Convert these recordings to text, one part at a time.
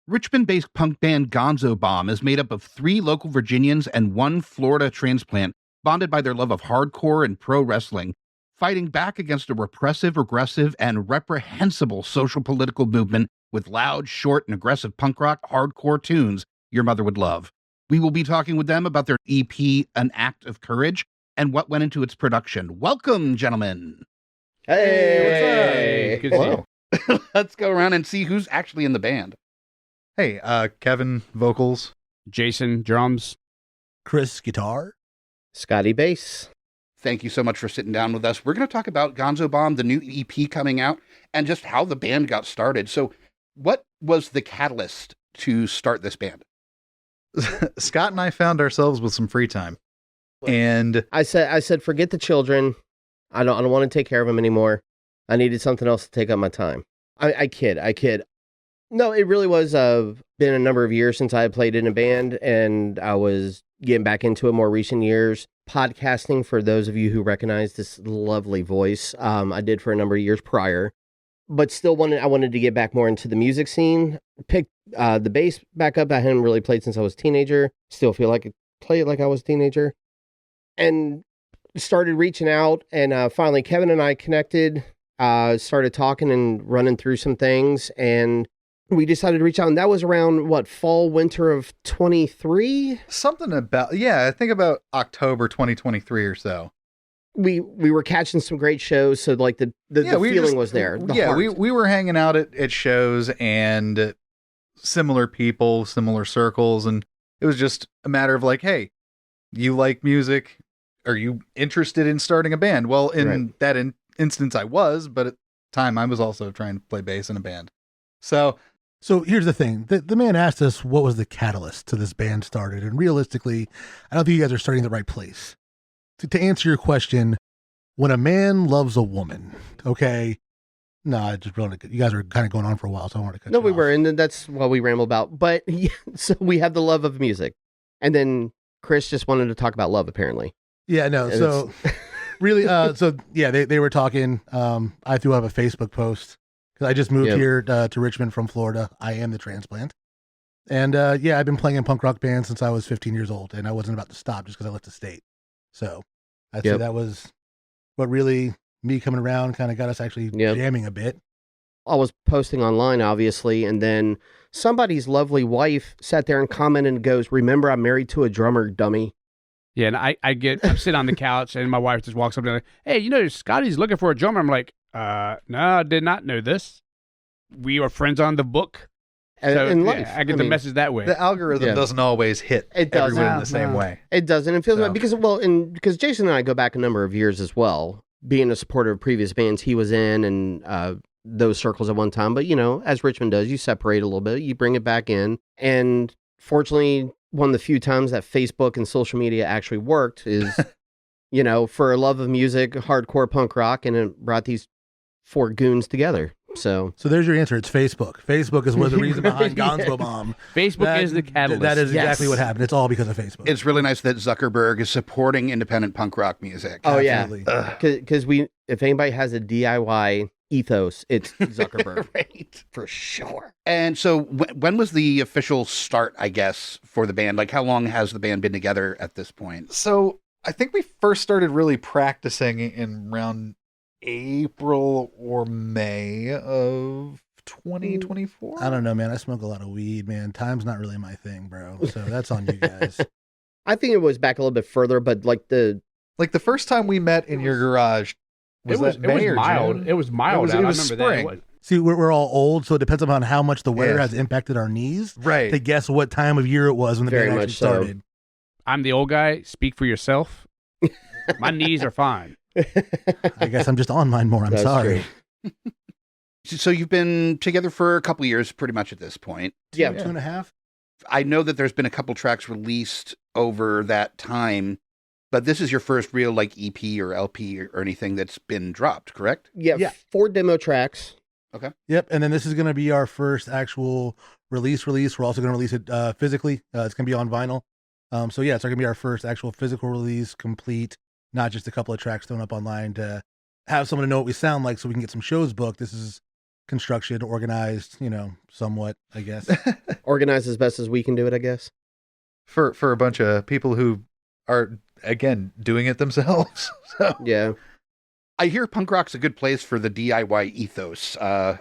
Richmond-based punk band Gonzo Bomb is made up of 3 local Virginians and 1 Florida transplant, bonded by their love of hardcore and pro wrestling, fighting back against a repressive, regressive, and reprehensible social political movement with loud, short, and aggressive punk rock hardcore tunes your mother would love. We will be talking with them about their EP, An Act of Courage, and what went into its production. Welcome, gentlemen. Hey, Good to see you. Let's go around and see who's actually in the band. Hey, Kevin, vocals. Jason, drums. Chris, guitar. Scotty, bass. Thank you so much for sitting down with us. We're going to talk about Gonzo Bomb, the new EP coming out, and just how the band got started. So what was the catalyst to start this band? Scott and I found ourselves with some free time. And I said, forget the children. I don't want to take care of them anymore. I needed something else to take up my time. I kid. No, it really was been a number of years since I had played in a band, and I was getting back into it more recent years. Podcasting, for those of you who recognize this lovely voice, I did for a number of years prior, but still I wanted to get back more into the music scene. Picked the bass back up. I hadn't really played since I was a teenager. Still feel like I play it like I was a teenager. And started reaching out, and finally Kevin and I connected, started talking and running through some things, and we decided to reach out, and that was around fall, winter of 23. something about, I think about October 2023 or so. We were catching some great shows, so like the feeling was there. We were hanging out at shows and similar people, similar circles, and it was just a matter of like, hey, you like music? Are you interested in starting a band? Well, in that instance, I was, but at the time, I was also trying to play bass in a band. So here's the thing. The man asked us what was the catalyst to this band started. And realistically, I don't think you guys are starting in the right place. To answer your question, when a man loves a woman, okay, no, I just really, you guys are kind of going on for a while, so I want to cut you we off. were, and that's what we ramble about. But so we have the love of music. And then Chris just wanted to talk about love, apparently. Yeah, no. And So really, they were talking. I threw up a Facebook post because I just moved here to Richmond from Florida. I am the transplant. And I've been playing in punk rock bands since I was 15 years old, and I wasn't about to stop just because I left the state. So I'd say that was what really, me coming around, kind of got us actually jamming a bit. I was posting online, obviously, and then somebody's lovely wife sat there and commented and goes, "Remember, I'm married to a drummer, dummy." Yeah, and I'm sitting on the couch, and my wife just walks up and like, "Hey, Scotty's looking for a drummer." I'm like, no, I did not know this. We are friends on the book. So, in life. I get the message that way. the algorithm doesn't always hit everyone in the same way. It doesn't. It feels like, because Jason and I go back a number of years as well, being a supporter of previous bands he was in and those circles at one time. But, as Richmond does, you separate a little bit, you bring it back in. And fortunately, one of the few times that Facebook and social media actually worked is, for a love of music, hardcore punk rock, and it brought these 4 goons together. So there's your answer. It's Facebook. Facebook is where the reason behind Gonzo Bomb. Facebook is the catalyst. That is exactly what happened. It's all because of Facebook. It's really nice that Zuckerberg is supporting independent punk rock music. Oh, Absolutely. Because if anybody has a DIY ethos, it's Zuckerberg. Right. For sure. And so when was the official start, I guess, for the band? Like, how long has the band been together at this point? So I think we first started really practicing in around April or May of 2024. I don't know, man. I smoke a lot of weed, man. Time's not really my thing, bro. So that's on you guys. I think it was back a little bit further, but the first time we met in your garage, was that May or mild. June? It was mild. It was I remember spring. that. See, we're all old, so it depends upon how much the weather has impacted our knees. Right. To guess what time of year it was when the Very band much actually so. started. I'm the old guy. Speak for yourself. My knees are fine. I guess I'm just on mine more. I'm That's sorry. So you've been together for a couple years pretty much at this point. Yeah. 2.5. I know that there's been a couple tracks released over that time, but this is your first real EP or LP or anything that's been dropped, correct? Yeah. 4 demo tracks. Okay. Yep. And then this is going to be our first actual release. We're also going to release it physically. It's going to be on vinyl. It's going to be our first actual physical release, complete, not just a couple of tracks thrown up online to have someone to know what we sound like so we can get some shows booked. This is construction, organized, somewhat, I guess. Organized as best as we can do it, I guess. For a bunch of people who are, again, doing it themselves. So Yeah. I hear punk rock's a good place for the DIY ethos. Not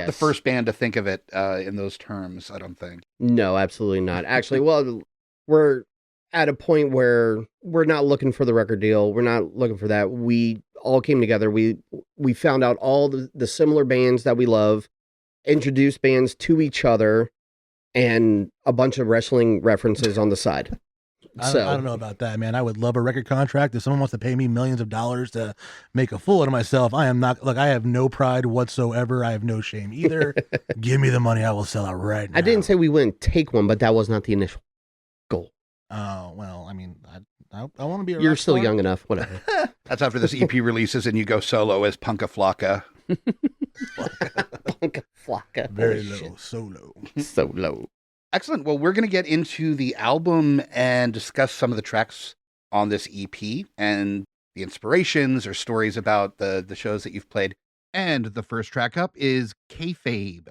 the Yes. first band to think of it in those terms, I don't think. No, absolutely not. Actually, well, we're at a point where we're not looking for the record deal. We're not looking for that. We all came together. We found out all the similar bands that we love, introduced bands to each other, and a bunch of wrestling references on the side. I don't know about that, man. I would love a record contract. If someone wants to pay me millions of dollars to make a fool out of myself, I am not. Look, I have no pride whatsoever. I have no shame either. Give me the money. I will sell it right now. I didn't say we wouldn't take one, but that was not the initial goal. Oh, well, I mean, I want to be a You're rock still star. young enough. Whatever. That's after this EP releases and you go solo as Punka Flocka. Punka Flocka. Very Holy low, so low. shit. So low. Excellent. Well, we're going to get into the album and discuss some of the tracks on this EP and the inspirations or stories about the shows that you've played. And the first track up is Kayfabe.